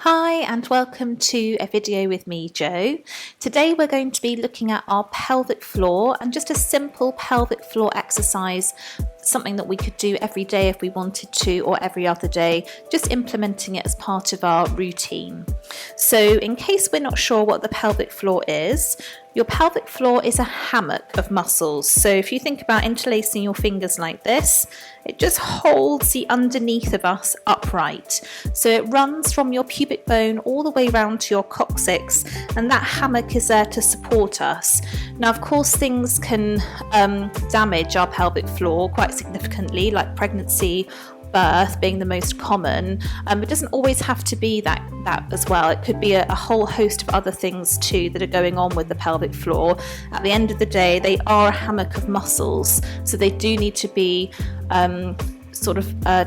Hi and welcome to a video with me, Jo. Today we're going to be looking at our pelvic floor and just a simple pelvic floor exercise, something that we could do every day if we wanted to, or every other day, just implementing it as part of our routine. So in case we're not sure what the pelvic floor is, your pelvic floor is a hammock of muscles. So if you think about interlacing your fingers like this, it just holds the underneath of us upright. So it runs from your pubic bone all the way around to your coccyx, and that hammock is there to support us. Now, of course, things can damage our pelvic floor quite significantly, like pregnancy, birth being the most common. It doesn't always have to be that as well. It could be a whole host of other things too that are going on with the pelvic floor. At the end of the day, they are a hammock of muscles, so they do need to be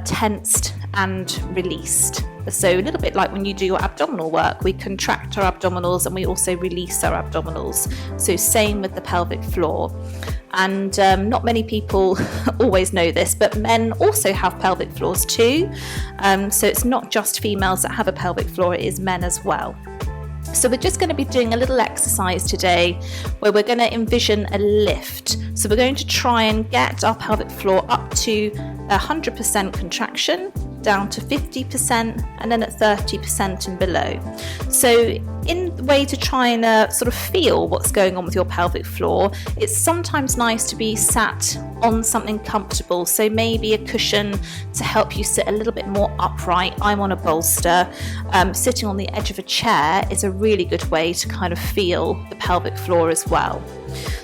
tensed and released. So a little bit like when you do your abdominal work, we contract our abdominals and we also release our abdominals. So same with the pelvic floor. And not many people always know this, but men also have pelvic floors too. So it's not just females that have a pelvic floor, it is men as well. So we're just going to be doing a little exercise today where we're going to envision a lift. So we're going to try and get our pelvic floor up to 100% contraction, down to 50%, and then at 30% and below. So in the way to try and feel what's going on with your pelvic floor, it's sometimes nice to be sat on something comfortable. So maybe a cushion to help you sit a little bit more upright. I'm on a bolster. Sitting on the edge of a chair is a really good way to kind of feel the pelvic floor as well.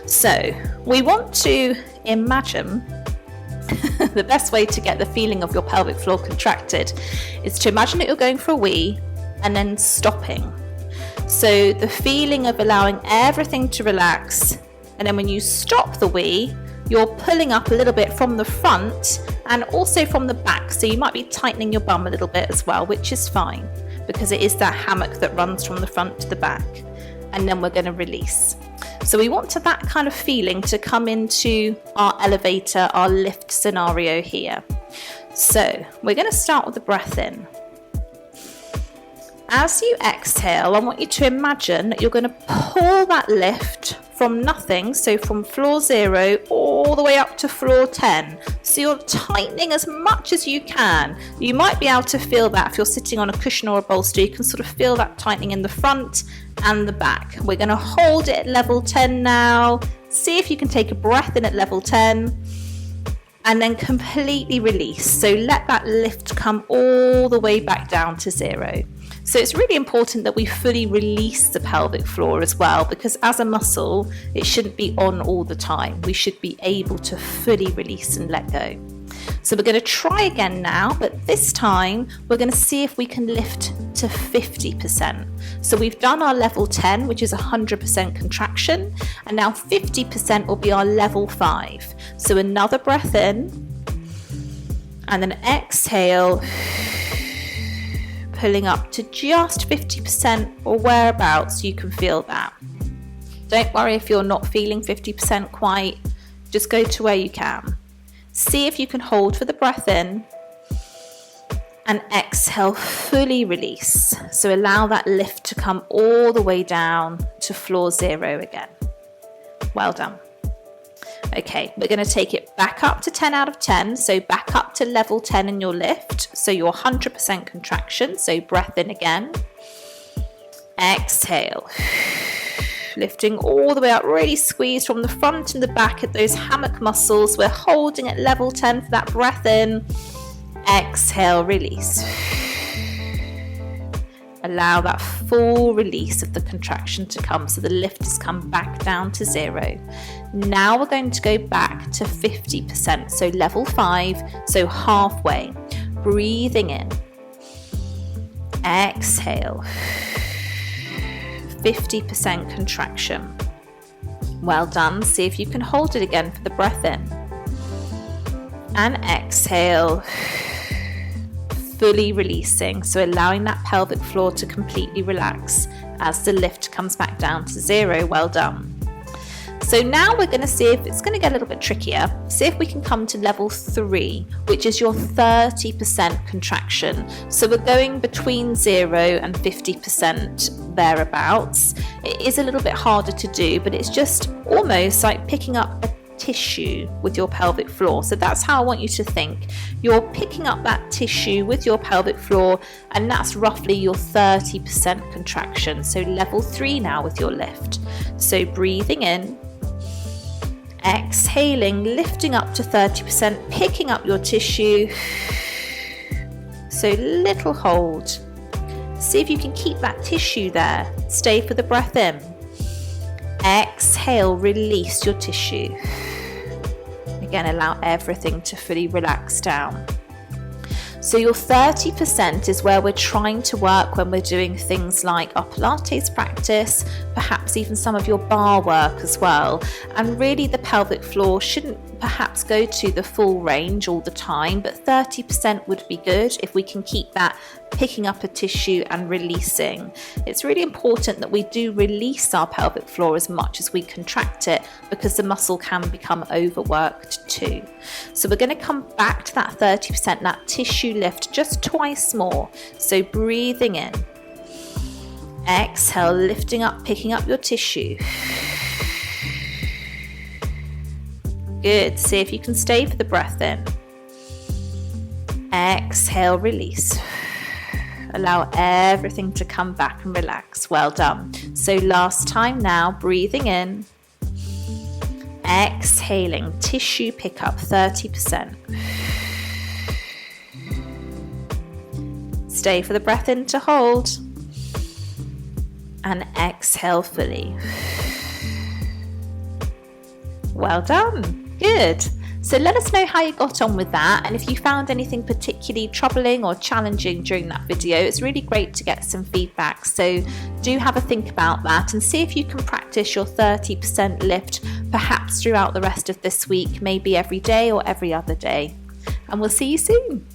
So we want to imagine the best way to get the feeling of your pelvic floor contracted is to imagine that you're going for a wee and then stopping. So the feeling of allowing everything to relax, and then when you stop the wee, you're pulling up a little bit from the front and also from the back. So you might be tightening your bum a little bit as well, which is fine because it is that hammock that runs from the front to the back. And then we're going to release. So we want that kind of feeling to come into our elevator, our lift scenario here. So we're going to start with the breath in. As you exhale, I want you to imagine that you're going to pull that lift from nothing, so from floor 0 all the way up to floor 10. So you're tightening as much as you can. You might be able to feel that if you're sitting on a cushion or a bolster. You can sort of feel that tightening in the front and the back. We're going to hold it at level 10 now. See if you can take a breath in at level 10 and then completely release. So let that lift come all the way back down to 0. So it's really important that we fully release the pelvic floor as well, because as a muscle, it shouldn't be on all the time. We should be able to fully release and let go. So we're going to try again now, but this time we're going to see if we can lift to 50%. So we've done our level 10, which is 100% contraction, and now 50% will be our level 5. So another breath in, and then exhale, pulling up to just 50% or whereabouts you can feel that. Don't worry if you're not feeling 50% quite, just go to where you can. See if you can hold for the breath in and exhale, fully release. So allow that lift to come all the way down to floor 0 again. Well done. Okay, we're going to take it back up to 10 out of 10. So back up to level 10 in your lift. So your 100% contraction. So breath in again. Exhale. Lifting all the way up, really squeeze from the front and the back at those hammock muscles. We're holding at level 10 for that breath in. Exhale, release. Allow that full release of the contraction to come, so the lift has come back down to 0. Now we're going to go back to 50%, so level 5, so halfway. Breathing in. Exhale. 50% contraction. Well done. See if you can hold it again for the breath in. And exhale. Fully releasing, so allowing that pelvic floor to completely relax as the lift comes back down to 0. Well done. So now we're going to see if it's going to get a little bit trickier. See if we can come to level 3, which is your 30% contraction. So we're going between 0 and 50% thereabouts. It is a little bit harder to do, but it's just almost like picking up a tissue with your pelvic floor. So that's how I want you to think. You're picking up that tissue with your pelvic floor, and that's roughly your 30% contraction. So level 3 now with your lift. So breathing in, exhaling, lifting up to 30%, picking up your tissue. So little hold. See if you can keep that tissue there. Stay for the breath in. Exhale, release your tissue. Again, allow everything to fully relax down. So your 30% is where we're trying to work when we're doing things like our Pilates practice, perhaps even some of your bar work as well. And really the pelvic floor shouldn't perhaps go to the full range all the time, but 30% would be good if we can keep that picking up a tissue and releasing. It's really important that we do release our pelvic floor as much as we contract it, because the muscle can become overworked too. So we're going to come back to that 30%, that tissue lift, just twice more. So breathing in, exhale, lifting up, picking up your tissue. Good. See if you can stay for the breath in. Exhale, release. Allow everything to come back and relax. Well done. So last time now, breathing in, exhaling, tissue pickup 30%. Stay for the breath in to hold. And exhale fully. Well done. Good. So let us know how you got on with that, and if you found anything particularly troubling or challenging during that video. It's really great to get some feedback, so do have a think about that and see if you can practice your 30% lift perhaps throughout the rest of this week, maybe every day or every other day. And we'll see you soon.